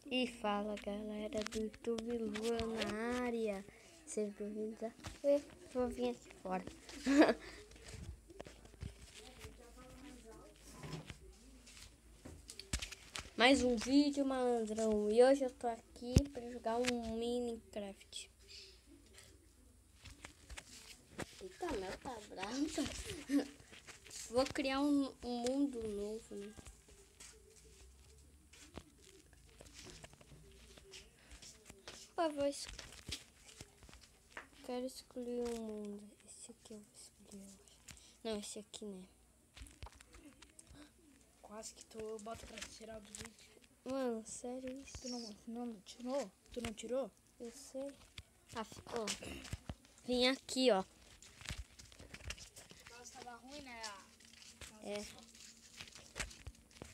E fala, galera do YouTube, Lua na área. Sejam bem-vindos a... Vou vir aqui fora. Mais um vídeo, malandrão. E hoje eu tô aqui pra jogar um Minecraft. Eita, Mel tá brava. Vou criar um mundo novo, né? Quero escolher um mundo. Esse aqui eu vou escolher, eu acho. Não, esse aqui, né? Quase que tu bota pra tirar do vídeo. Mano, sério isso? Tu não tirou? Tu não tirou? Eu sei. Ah, ficou. Vim aqui, ó. Mas tava ruim, né? É.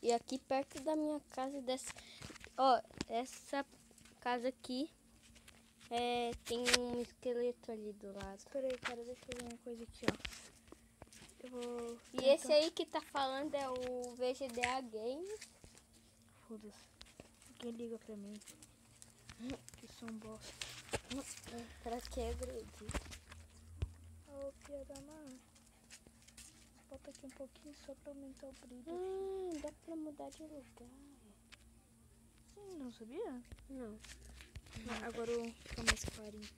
E aqui perto da minha casa, ó, essa casa aqui, tem um esqueleto ali do lado. Espera aí, cara, deixa eu ver uma coisa aqui, ó. Eu vou... E esse aí que tá falando é o VGDA Games. Foda-se. Ninguém liga pra mim. Que som bosta. Pra que agredir? Ô, piada má. Bota aqui um pouquinho só pra aumentar o brilho. Dá pra mudar de lugar. Sim, não sabia? Não. Agora fica mais clarinho.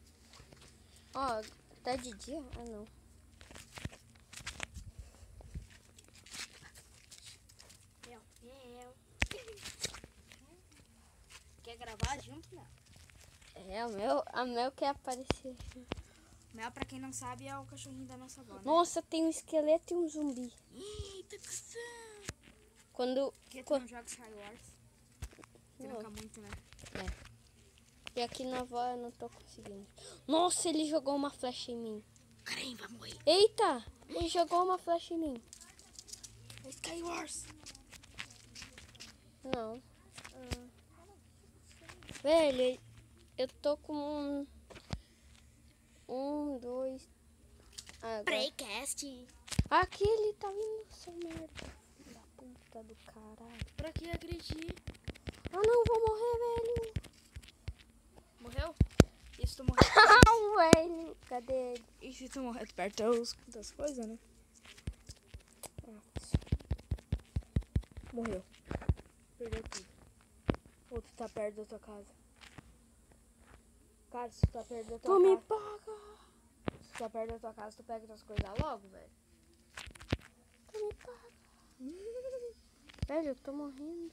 Ó, tá de dia? Ah, não. Quer gravar junto, Mel? É, a Mel quer aparecer. Mel, pra quem não sabe, é o cachorrinho da nossa avó, né? Nossa, tem um esqueleto e um zumbi. Eita, que cuzão! Quando... Porque tu não joga Skywars? Tu Não. nunca muito, né? E aqui na avó eu não tô conseguindo. Nossa, ele jogou uma flecha em mim. Karen, vai morrer. Eita, ele jogou uma flecha em mim. É Skywars! Não. Velho, eu tô com dois... Agora... Playcast! Aqui ele tá vindo, seu merda. Da puta do caralho. Pra que agredir? Ah não, vou morrer, velho. Morreu? E se tu morrer? Não, velho. Cadê ele? E se tu morrer perto das coisas, né? Morreu. Perdeu tudo. Ou tu tá perto da tua casa. Cara, se tu tá perto da tua Tu me casa. paga. Se tu tá perto da tua casa, tu pega tuas coisas logo, velho. Tu me paga. Velho, eu tô morrendo.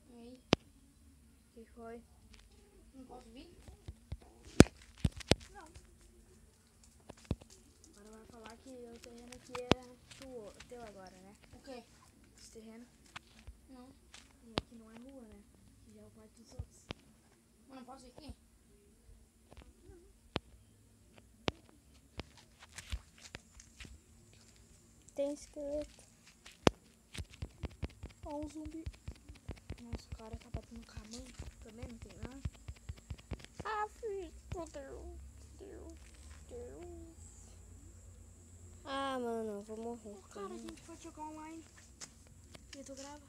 E aí? O que foi? Não posso vir? Não. Agora vai falar que o terreno aqui é teu agora, né? O quê? Esse terreno? Não. E aqui não é rua, né? Aqui já é o quarto dos outros. Mas não posso ir aqui? Tem esqueleto. Ó, um zumbi. Nossa, o cara tá batendo com a mão. Também não tem nada. Ah, filho. Deus. Ah, mano, eu vou morrer. Ô, cara, a gente pode jogar online. E tu grava?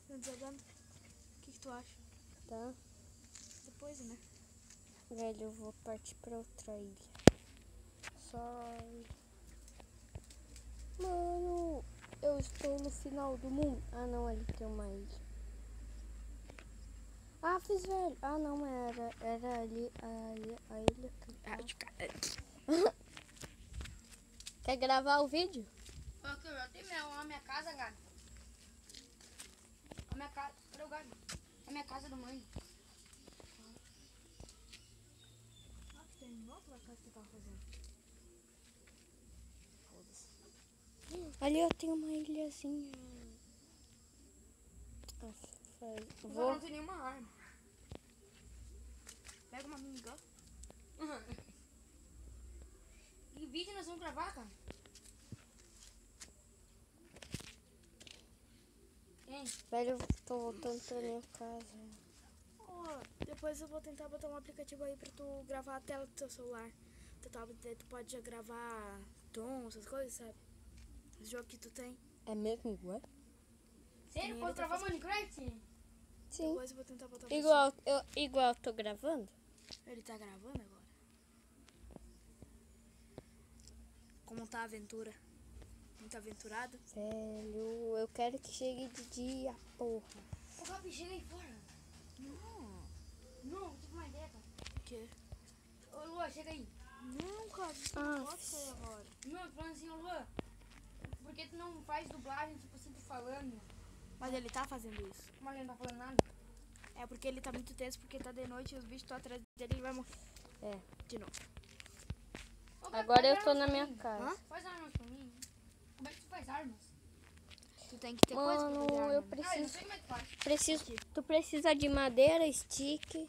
Eu jogando. O que tu acha? Tá? Depois, né? Velho, eu vou partir pra outra ilha. Só... Mano, eu estou no final do mundo. Ah, não, ali tem uma ilha. Ah, fiz, velho. Ah, não, era ali a ilha que eu... Quer gravar o vídeo? Ok, eu tenho a minha casa, gato. A minha casa. Cadê o gato? A minha casa do mãe. Ah, que terminou a casa que tu tava fazendo. Foda-se. Ali eu tenho uma ilhazinha. Vou... Não tem nenhuma arma. Pega uma minigun. Que vídeo nós vamos gravar, cara? Hein? Velho, eu tô voltando pra minha casa. Depois eu vou tentar botar um aplicativo aí pra tu gravar a tela do teu celular. Tu pode já gravar tom, essas coisas, sabe? Esse jogo que tu tem. É mesmo igual? Sério? Pode gravar Minecraft? Sim. Depois eu vou tentar botar Igual eu tô gravando? Ele tá gravando agora? Como tá a aventura? Muito aventurado? Velho, eu quero que chegue de dia, porra. Ô, Gabi, chega aí fora. Não, tive uma ideia, cara. O quê? Ô, Lua, chega aí. Não, cara, você não pode sair agora. Não, eu tô falando assim, ô, Lua, por que tu não faz dublagem, tipo assim, tu falando? Mas ele tá fazendo isso. Mas ele não tá falando nada. É porque ele tá muito tenso, porque tá de noite e os bichos estão atrás dele e ele vai morrer. É. De novo. Ô, Gabi, Agora faz eu tô armas na pra minha mim. casa. Faz armas pra mim. Como é que tu faz armas? Tu tem que ter coisa pra fazer Mano, arma. eu né? preciso. eu não sei como é que faz. Tu precisa de madeira, stick.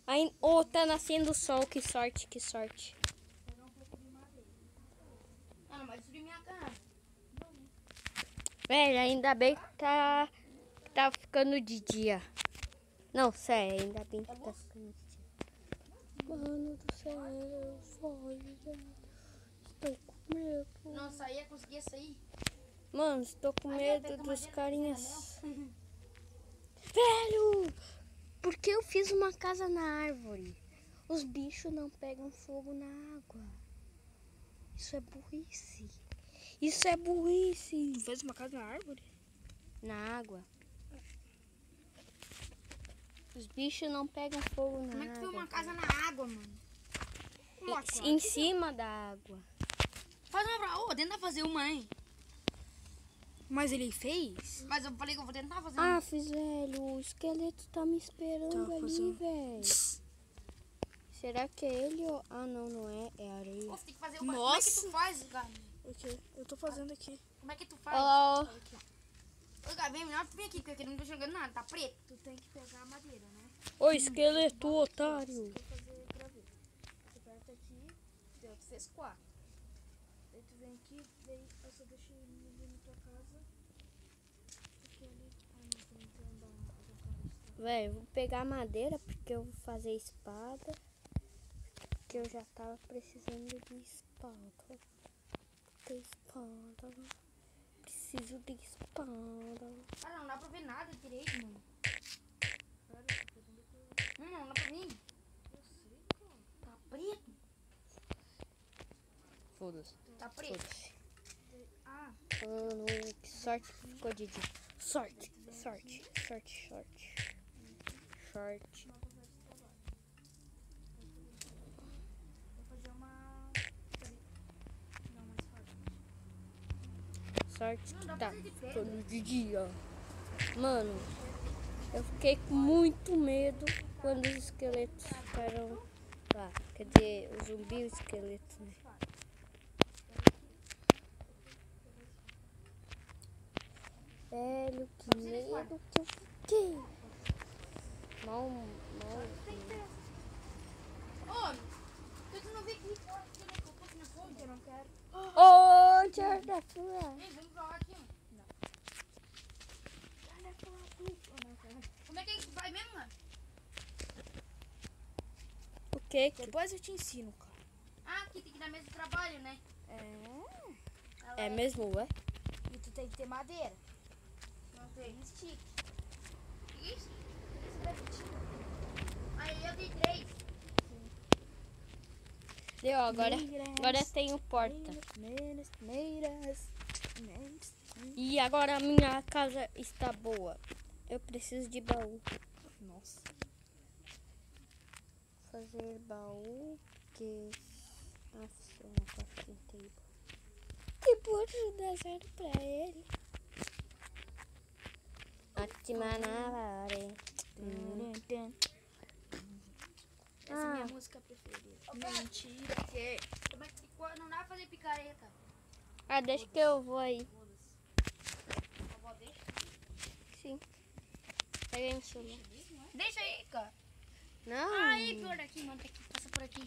Aí, tá nascendo o sol, que sorte, que sorte. Pegar um pouco de madeira. Ah, não vai destruir minha casa. Velho, ainda bem que tá ficando de dia. Não, sério, ainda bem que tá ficando de dia. Mano do céu, olha. Estou com medo. Não saía, conseguia sair. Mano, estou com Ali, medo pega dos madeira, carinhas. Velho, por que eu fiz uma casa na árvore? Os bichos não pegam fogo na água. Isso é burrice. Isso é burrice. Tu fez uma casa na árvore? Na água. Os bichos não pegam fogo na água. Como é que tu fez uma casa na água, mano? Em cima da água. Faz uma pra... Ô, tenta fazer uma, hein? Mas ele fez? Mas eu falei que eu vou tentar fazer uma. Ah, velho, o esqueleto tá me esperando Tá ali, fazendo. velho. Será que é ele ou... Ah, não, não é. É areia. Pô, você tem que fazer uma. Como é que tu faz, Gabi? O quê? Eu tô fazendo aqui. Como é que tu faz? Olha lá, ó. Ô, Gabi, é melhor tu vir aqui, porque aqui não tô jogando nada, tá preto. Tu tem que pegar a madeira, né? Ô, esqueleto, otário. Vou fazer pra ver. Tu aperta aqui, deu, tu fez 4. Daí tu vem aqui, daí eu só deixo ele ali na tua casa. Porque ali... Ah, não, tu não tem andar na Velho, vou pegar madeira porque eu vou fazer espada. Porque eu já tava precisando de espada. De espada. Preciso de espada. Ah, não dá pra ver nada direito, mano. Não dá pra ver. Eu sei, cara. Tá preto. Foda-se. Tá preto. Foda-se. Ah, Mano, que sorte que ficou de dia. Sorte, sorte, sorte, sorte. Sorte. vou fazer uma... Não, mais fácil. Sorte Não, que dá tá pra fazer de pedra. ficando de dia. Mano, eu fiquei com muito medo quando os esqueletos ficaram lá. Quer dizer, o zumbi e o esqueleto, né? Velho, que medo que eu fiquei. Mal. Ô, tu não vê que fora que ele colocou aqui na fonte? Eu não quero. Ô, Jardafura. Ei, vamos pra lá aqui, ó. Como é que vai mesmo, mano? O que? Depois eu te ensino, cara. Ah, aqui tem que dar mesmo trabalho, né? É mesmo, ué? E tu tem que ter madeira. Não sei. E stick. Isso? Aí eu dei 3. Deu, agora tenho porta. E agora a minha casa está boa. Eu preciso de baú. Nossa. Fazer baú, porque... Nossa, eu não crafting table. Que pode dar certo pra ele. Atimanare. Essa é a minha música preferida. Mentira. Como é que não dá pra fazer picareta? Ah, deixa que eu vou aí. A avó deixa? Sim. Peguei no celular. Deixa aí, cara. Não. Aí, por aqui, mano. Aqui, passa por aqui.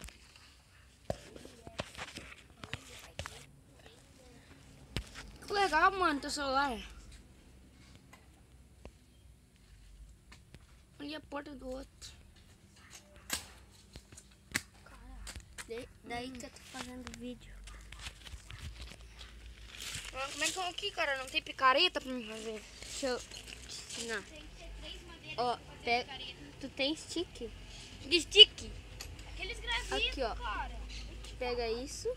Que legal, mano, teu celular. Olha a porta do outro. Daí que eu tô fazendo vídeo. Como é que é aqui, cara? Não tem picareta pra mim fazer. Deixa eu te ensinar. Tem que ter 3 madeiras Ó, pra fazer pega. picareta. Tu tem stick? De stick. Aqueles gravitos, Aqui, ó. cara. Pega isso.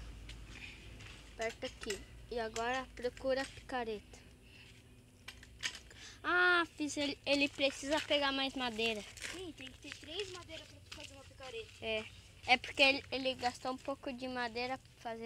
Aperta aqui. E agora procura a picareta. Ah, fiz ele precisa pegar mais madeira. Sim, tem que ter 3 madeiras pra tu fazer uma picareta. É porque ele gastou um pouco de madeira pra fazer.